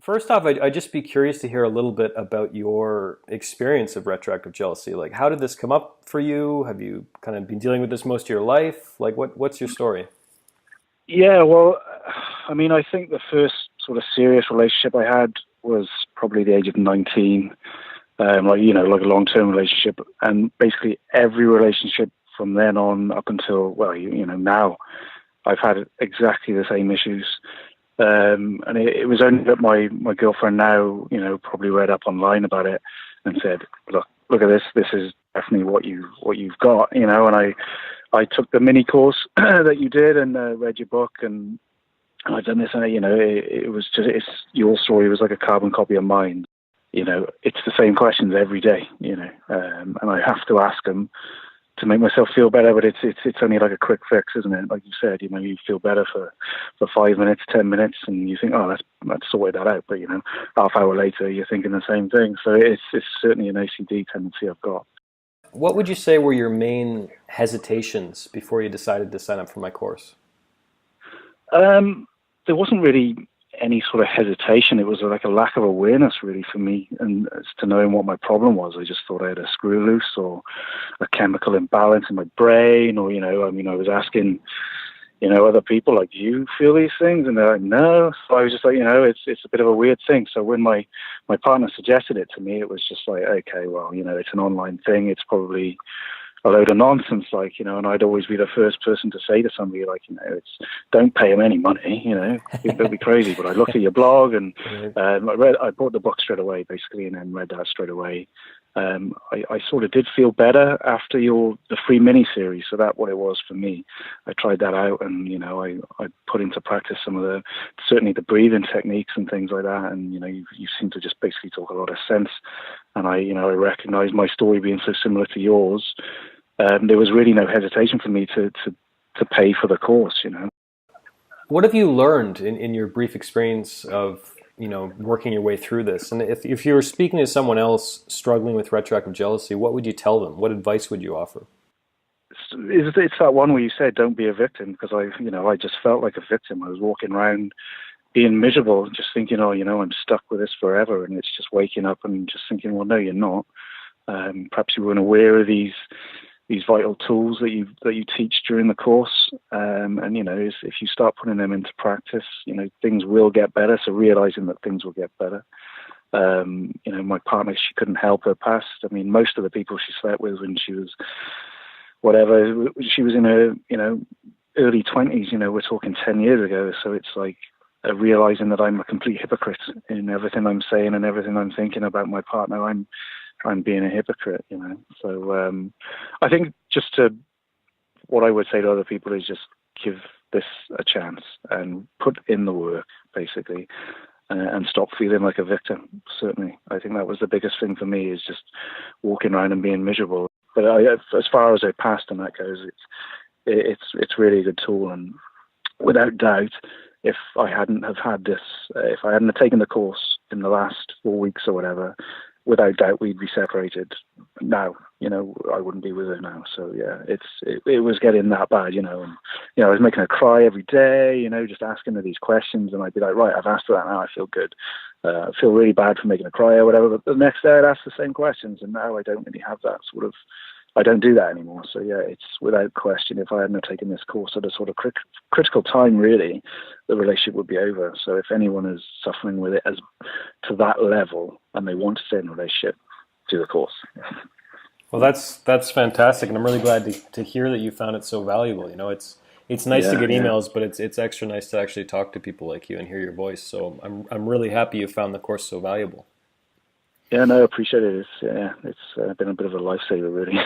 First off, I'd just be curious to hear a little bit about your experience of retroactive jealousy. Like, how did this come up for you? Have you kind of been dealing with this most of your life? Like, what's your story? Yeah, well, I mean, I think the first sort of serious relationship I had was probably the age of 19, like a long-term relationship. And basically every relationship from then on up until, well, now I've had exactly the same issues. And it was only that my girlfriend now, probably read up online about it and said, look at this. This is definitely what you've got, and I took the mini course that you did and read your book, and I've done this, and it was just your story was like a carbon copy of mine. It's the same questions every day, and I have to ask them to make myself feel better. But it's only like a quick fix, isn't it? Like you said, you feel better for 5 minutes, 10 minutes, and you think, oh, that's sorted that out. But half hour later, you're thinking the same thing. So it's certainly an OCD tendency I've got. What would you say were your main hesitations before you decided to sign up for my course? There wasn't really any sort of hesitation. It was like a lack of awareness, really, for me, and as to knowing what my problem was. I just thought I had a screw loose or a chemical imbalance in my brain, or I was asking, other people, like, do you feel these things? And they're like, no. So I was just like, it's a bit of a weird thing. So when my partner suggested it to me, it was just like, okay, well, it's an online thing. It's probably a load of nonsense, and I'd always be the first person to say to somebody, like, it's don't pay them any money, they'll be crazy. But I looked at your blog and I bought the book straight away, basically, and then read that straight away. I sort of did feel better after the free mini series, so that's what it was for me. I tried that out, and I put into practice certainly the breathing techniques and things like that, and you seem to just basically talk a lot of sense, and I recognize my story being so similar to yours. There was really no hesitation for me to pay for the course. What have you learned in your brief experience of working your way through this? And if you were speaking to someone else struggling with retroactive jealousy, what would you tell them? What advice would you offer? It's that one where you said, don't be a victim, because I just felt like a victim. I was walking around being miserable, just thinking, oh, I'm stuck with this forever. And it's just waking up and just thinking, well, no, you're not. Perhaps you weren't aware of these vital tools that you teach during the course, and if you start putting them into practice, things will get better. So realizing that things will get better. My partner, she couldn't help her past. I mean, most of the people she slept with when she was whatever, she was in her early 20s. We're talking 10 years ago. So it's like realizing that I'm a complete hypocrite in everything I'm saying and everything I'm thinking about my partner. I'm being a hypocrite, So I think what I would say to other people is just give this a chance and put in the work, basically, and stop feeling like a victim. Certainly, I think that was the biggest thing for me, is just walking around and being miserable. But as far as a past and that goes, it's really a good tool, and without doubt, if I hadn't have had this, if I hadn't have taken the course in the last 4 weeks or whatever, without doubt we'd be separated now. I wouldn't be with her now. So yeah, it was getting that bad, and I was making her cry every day, just asking her these questions, and I'd be like, right, I've asked her that, now I feel good. I feel really bad for making her cry or whatever, but the next day I'd ask the same questions, and now I don't really have that I don't do that anymore. So yeah, it's without question, if I hadn't have taken this course at a sort of critical time, really, the relationship would be over. So if anyone is suffering with it as to that level and they want to stay in a relationship, do the course. Well, that's fantastic, and I'm really glad to hear that you found it so valuable. It's nice to get emails, but it's extra nice to actually talk to people like you and hear your voice. So I'm really happy you found the course so valuable. Yeah, no, I appreciate it. It's been a bit of a lifesaver, really.